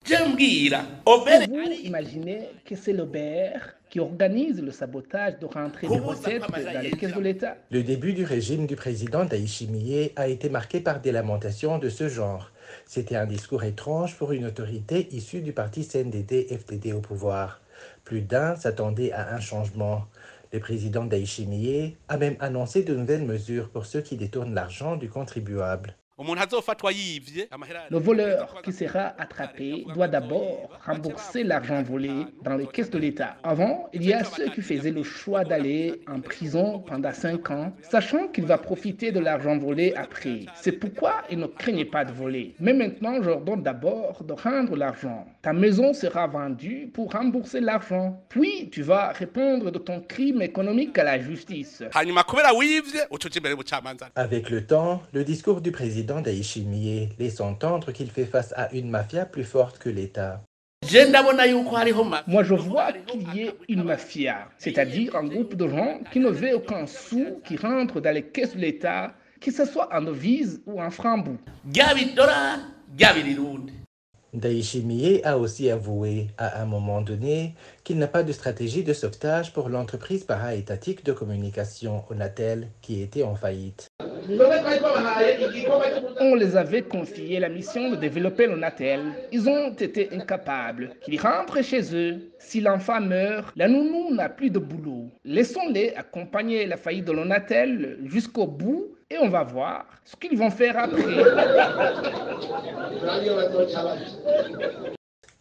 Vous imaginez que c'est l'Aubert qui organise le sabotage de rentrée des recettes dans les caisses de l'État? Le début du régime du président Ndayishimiye a été marqué par des lamentations de ce genre. C'était un discours étrange pour une autorité issue du parti CNDD-FDD au pouvoir. Plus d'un s'attendait à un changement. Le président Ndayishimiye a même annoncé de nouvelles mesures pour ceux qui détournent l'argent du contribuable. Le voleur qui sera attrapé doit d'abord rembourser l'argent volé dans les caisses de l'État. Avant, il y a ceux qui faisaient le choix d'aller en prison pendant 5 ans, sachant qu'il va profiter de l'argent volé après. C'est pourquoi ils ne craignaient pas de voler. Mais maintenant, je leur donne d'abord de rendre l'argent. Ta maison sera vendue pour rembourser l'argent. Puis, tu vas répondre de ton crime économique à la justice. Avec le temps, le discours du président Ndayishimiye laisse entendre qu'il fait face à une mafia plus forte que l'État. Moi, je vois qu'il y ait une mafia, c'est-à-dire un groupe de gens qui ne veulent aucun sou qui rentre dans les caisses de l'État, que ce soit en devise ou en francs. Ndayishimiye a aussi avoué, à un moment donné, qu'il n'a pas de stratégie de sauvetage pour l'entreprise para-étatique de communication Onatel qui était en faillite. On les avait confié la mission de développer l'Onatel. Ils ont été incapables. Qu'ils rentrent chez eux. Si l'enfant meurt, la nounou n'a plus de boulot. Laissons-les accompagner la faillite de l'Onatel jusqu'au bout et on va voir ce qu'ils vont faire après.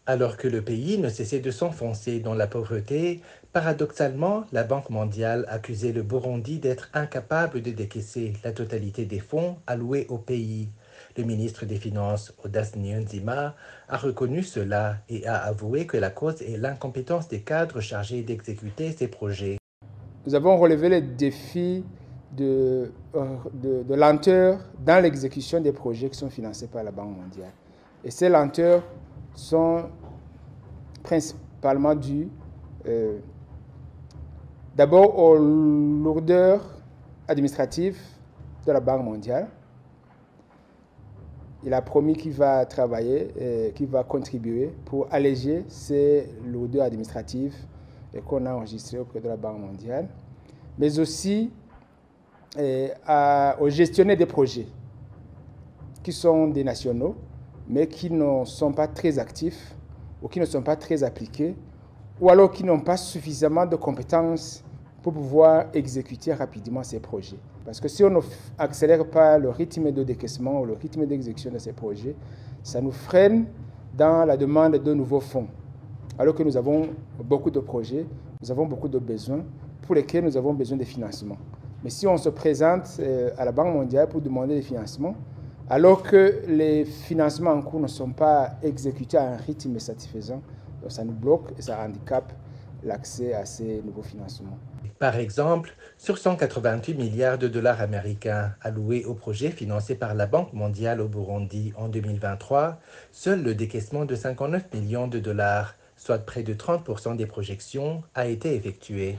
Alors que le pays ne cessait de s'enfoncer dans la pauvreté, paradoxalement, la Banque mondiale accusait le Burundi d'être incapable de décaisser la totalité des fonds alloués au pays. Le ministre des Finances, Audace Niyonzima, a reconnu cela et a avoué que la cause est l'incompétence des cadres chargés d'exécuter ces projets. Nous avons relevé les défis de lenteur dans l'exécution des projets qui sont financés par la Banque mondiale. Et ces lenteurs sont principalement dues d'abord aux lourdeurs administratives de la Banque mondiale. Il a promis qu'il va travailler, qu'il va contribuer pour alléger ces lourdeurs administratives qu'on a enregistrées auprès de la Banque mondiale, mais aussi aux gestionnaires des projets qui sont des nationaux, mais qui ne sont pas très actifs ou qui ne sont pas très appliqués, ou alors qui n'ont pas suffisamment de compétences pour pouvoir exécuter rapidement ces projets. Parce que si on n'accélère pas le rythme de décaissement ou le rythme d'exécution de ces projets, ça nous freine dans la demande de nouveaux fonds. Alors que nous avons beaucoup de projets, nous avons beaucoup de besoins pour lesquels nous avons besoin de financement. Mais si on se présente à la Banque mondiale pour demander des financements, alors que les financements en cours ne sont pas exécutés à un rythme satisfaisant, donc ça nous bloque et ça handicape l'accès à ces nouveaux financements. Par exemple, sur 188 milliards de dollars américains alloués aux projets financés par la Banque mondiale au Burundi en 2023, seul le décaissement de 59 millions de dollars, soit près de 30% des projections, a été effectué.